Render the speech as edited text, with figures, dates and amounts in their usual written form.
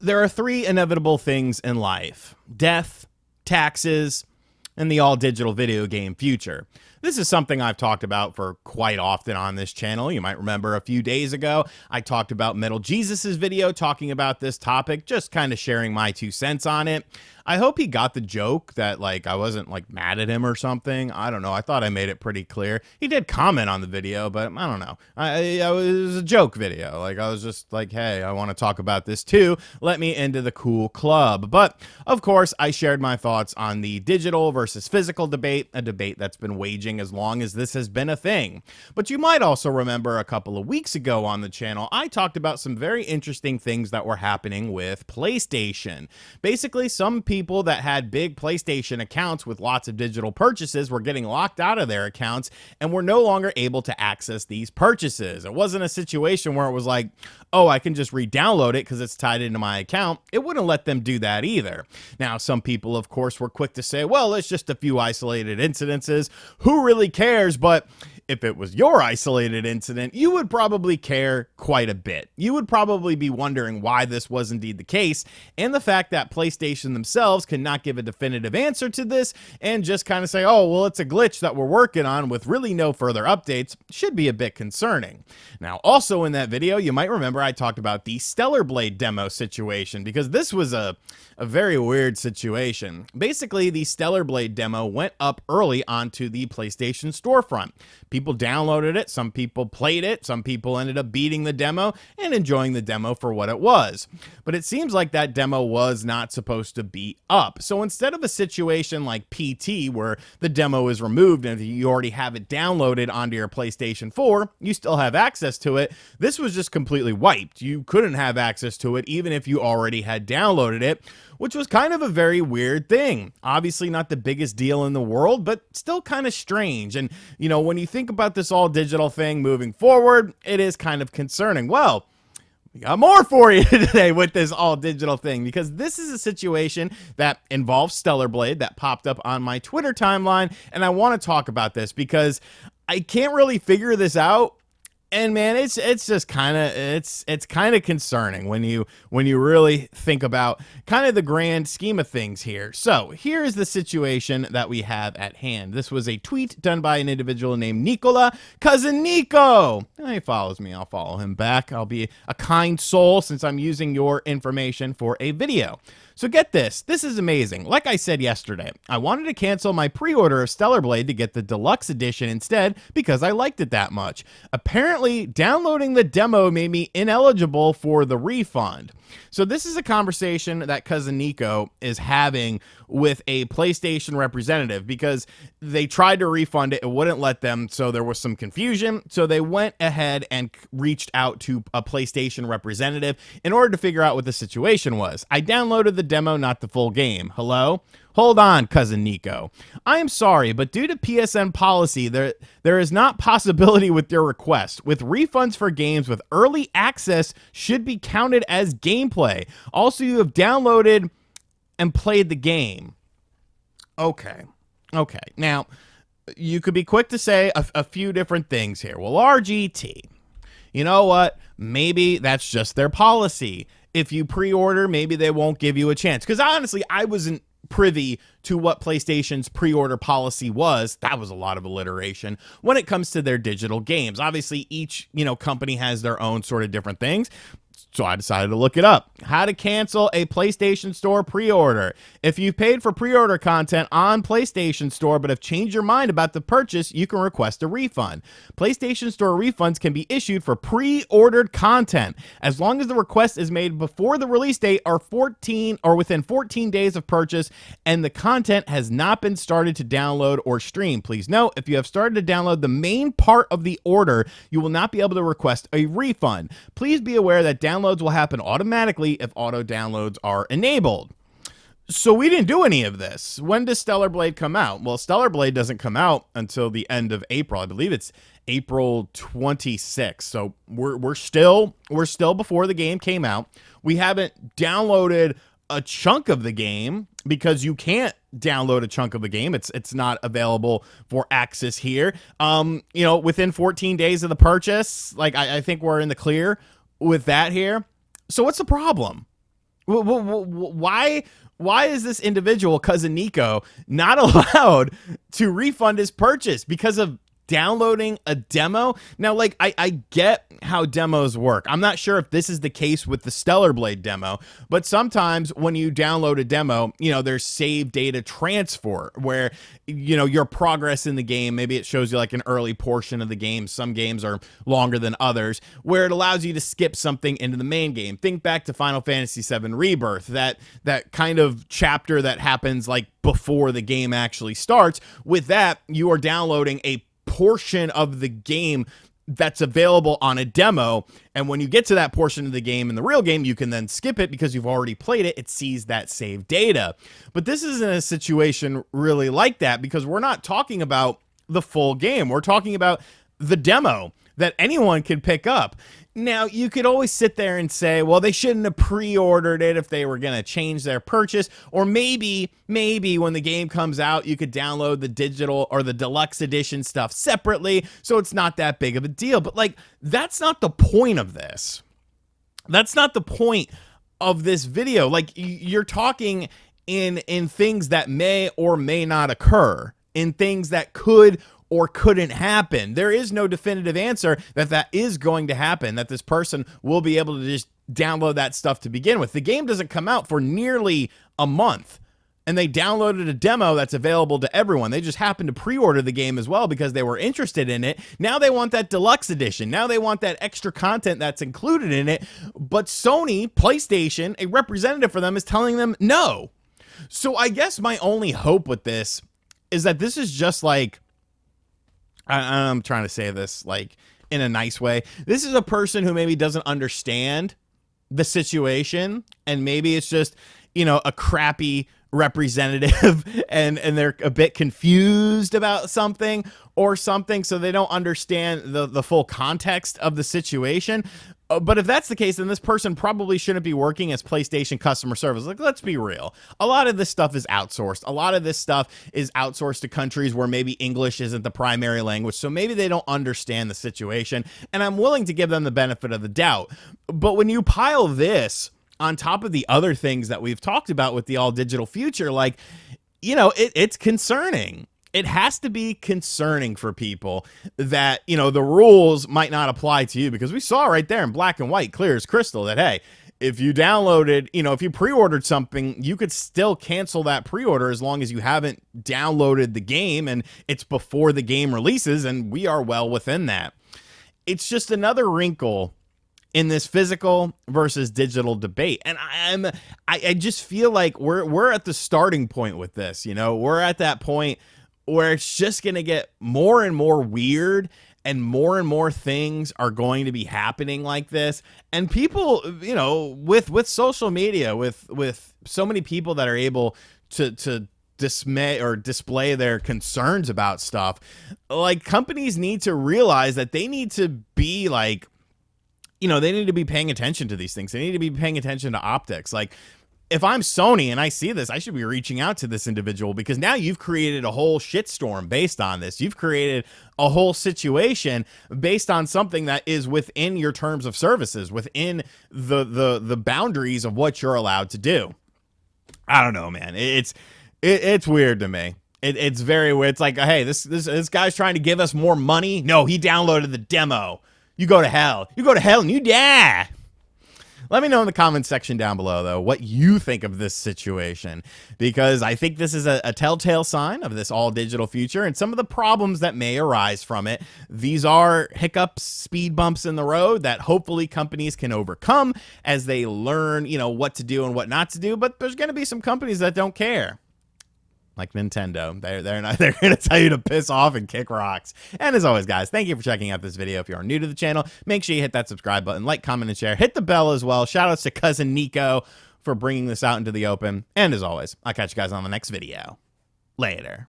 There are three inevitable things in life: death, taxes, and the all digital video game future. This is something I've talked about for quite often on this channel. You might remember a few days ago, I talked about Metal Jesus's video talking about this topic, just kind of sharing my 2 cents on it. I hope he got the joke that I wasn't mad at him or something. I don't know. I thought I made it pretty clear. He did comment on the video, but I don't know. It was a joke video. I was just hey, I want to talk about this too. Let me into the cool club. But of course, I shared my thoughts on the digital versus physical debate, a debate that's been waging as long as this has been a thing. But you might also remember a couple of weeks ago on the channel, I talked about some very interesting things that were happening with PlayStation. Basically, some people that had big PlayStation accounts with lots of digital purchases were getting locked out of their accounts and were no longer able to access these purchases. It wasn't a situation where it was oh, I can just re-download it because it's tied into my account. It wouldn't let them do that either. Now, some people, of course, were quick to say, well, it's just a few isolated incidences. Who really cares? But if it was your isolated incident, you would probably care quite a bit. You would probably be wondering why this was indeed the case, and the fact that PlayStation themselves cannot give a definitive answer to this and just kind of say, oh, well, it's a glitch that we're working on with really no further updates should be a bit concerning. Now, also in that video, you might remember I talked about the Stellar Blade demo situation, because this was a very weird situation. Basically, the Stellar Blade demo went up early onto the PlayStation storefront. People downloaded it, some people played it, some people ended up beating the demo and enjoying the demo for what it was. But it seems like that demo was not supposed to be up. So instead of a situation like PT where the demo is removed and if you already have it downloaded onto your PlayStation 4, you still have access to it, this was just completely wiped. You couldn't have access to it even if you already had downloaded it, which was kind of a very weird thing. Obviously not the biggest deal in the world, but still kind of strange. And, when you think about this all digital thing moving forward, it is kind of concerning. Well, we got more for you today with this all digital thing, because this is a situation that involves Stellar Blade that popped up on my Twitter timeline. And I want to talk about this because I can't really figure this out. And man, it's just kind of it's kind of concerning when you really think about kind of the grand scheme of things here. So here is the situation that we have at hand. This was a tweet done by an individual named Nicola, cousin Nico. He follows me. I'll follow him back. I'll be a kind soul since I'm using your information for a video. So get this. This is amazing. Like I said yesterday, I wanted to cancel my pre-order of Stellar Blade to get the deluxe edition instead because I liked it that much. Apparently, downloading the demo made me ineligible for the refund. So this is a conversation that cousin Nico is having with a PlayStation representative because they tried to refund it. It wouldn't let them. So there was some confusion. So they went ahead and reached out to a PlayStation representative in order to figure out what the situation was. I downloaded the demo, not the full game. Hello? Hold on, cousin Nico. I am sorry, but due to PSN policy, there is not possibility with your request. With refunds for games with early access should be counted as gameplay. Also, you have downloaded and played the game. Okay. Now, you could be quick to say a few different things here. Well, RGT, you know what? Maybe that's just their policy. If you pre-order, maybe they won't give you a chance. Because honestly, I wasn't privy to what PlayStation's pre-order policy was. That was a lot of alliteration when it comes to their digital games. Obviously, each, company has their own sort of different things. So I decided to look it up. How to cancel a PlayStation Store pre-order. If you've paid for pre-order content on PlayStation Store but have changed your mind about the purchase, you can request a refund. PlayStation Store refunds can be issued for pre-ordered content as long as the request is made before the release date or within 14 days of purchase and the content has not been started to download or stream. Please note, if you have started to download the main part of the order, you will not be able to request a refund. Please be aware that downloads will happen automatically if auto downloads are enabled. So we didn't do any of this. When does Stellar Blade come out? Well, Stellar Blade doesn't come out until the end of April. I believe it's April 26th. So we're still before the game came out. We haven't downloaded a chunk of the game because you can't download a chunk of the game. It's not available for access here. Within 14 days of the purchase, I think we're in the clear with that here. So what's the problem? Why is this individual, cousin Nico, not allowed to refund his purchase because of downloading a demo? Now, like, I get how demos work. I'm not sure if this is the case with the Stellar Blade demo, but sometimes when you download a demo, you know, there's save data transfer where, you know, your progress in the game, maybe it shows you like an early portion of the game. Some games are longer than others, where it allows you to skip something into the main game. Think back to Final Fantasy VII Rebirth, that kind of chapter that happens like before the game actually starts. With that, you are downloading a portion of the game that's available on a demo, and when you get to that portion of the game in the real game, you can then skip it because you've already played it. It sees that save data. But this isn't a situation really like that, because we're not talking about the full game. We're talking about the demo that anyone can pick up. Now, you could always sit there and say, well, they shouldn't have pre-ordered it if they were going to change their purchase. Or maybe when the game comes out, you could download the digital or the deluxe edition stuff separately, so it's not that big of a deal. But, like, that's not the point of this. That's not the point of this video. Like, you're talking in things that may or may not occur, in things that could or couldn't happen. There is no definitive answer that is going to happen, that this person will be able to just download that stuff to begin with. The game doesn't come out for nearly a month, and they downloaded a demo that's available to everyone. They just happened to pre-order the game as well because they were interested in it. Now they want that deluxe edition. Now they want that extra content that's included in it. But Sony, PlayStation, a representative for them, is telling them no. So I guess my only hope with this is that this is just like, I'm trying to say this like in a nice way. This is a person who maybe doesn't understand the situation, and maybe it's just, you know, a crappy representative and they're a bit confused about something or something, so they don't understand the full context of the situation. But if that's the case, then this person probably shouldn't be working as PlayStation customer service. Like, let's be real. A lot of this stuff is outsourced. A lot of this stuff is outsourced to countries where maybe English isn't the primary language, so maybe they don't understand the situation, and I'm willing to give them the benefit of the doubt. But when you pile this on top of the other things that we've talked about with the all-digital future, like, you know, it's concerning. It has to be concerning for people that, you know, the rules might not apply to you, because we saw right there in black and white, clear as crystal, that, hey, if you downloaded, you know, if you pre-ordered something, you could still cancel that pre-order as long as you haven't downloaded the game and it's before the game releases, and we are well within that. It's just another wrinkle in this physical versus digital debate. And I just feel like we're at the starting point with this, you know, we're at that point where it's just going to get more and more weird, and more things are going to be happening like this. And people, you know, with social media, with so many people that are able to display their concerns about stuff, like, companies need to realize that they need to be like, you know, they need to be paying attention to these things. They need to be paying attention to optics. Like, if I'm Sony and I see this, I should be reaching out to this individual, because now you've created a whole shitstorm based on this. You've created a whole situation based on something that is within your terms of services, within the boundaries of what you're allowed to do. I don't know, man. It's weird to me. It's very weird. It's like, hey, this guy's trying to give us more money. No, he downloaded the demo. You go to hell. You go to hell and you die. Let me know in the comments section down below, though, what you think of this situation, because I think this is a telltale sign of this all-digital future and some of the problems that may arise from it. These are hiccups, speed bumps in the road that hopefully companies can overcome as they learn, you know, what to do and what not to do, but there's going to be some companies that don't care. Like Nintendo. They're going to tell you to piss off and kick rocks. And as always, guys, thank you for checking out this video. If you are new to the channel, make sure you hit that subscribe button, like, comment, and share. Hit the bell as well. Shout outs to cousin Nico for bringing this out into the open. And as always, I'll catch you guys on the next video. Later.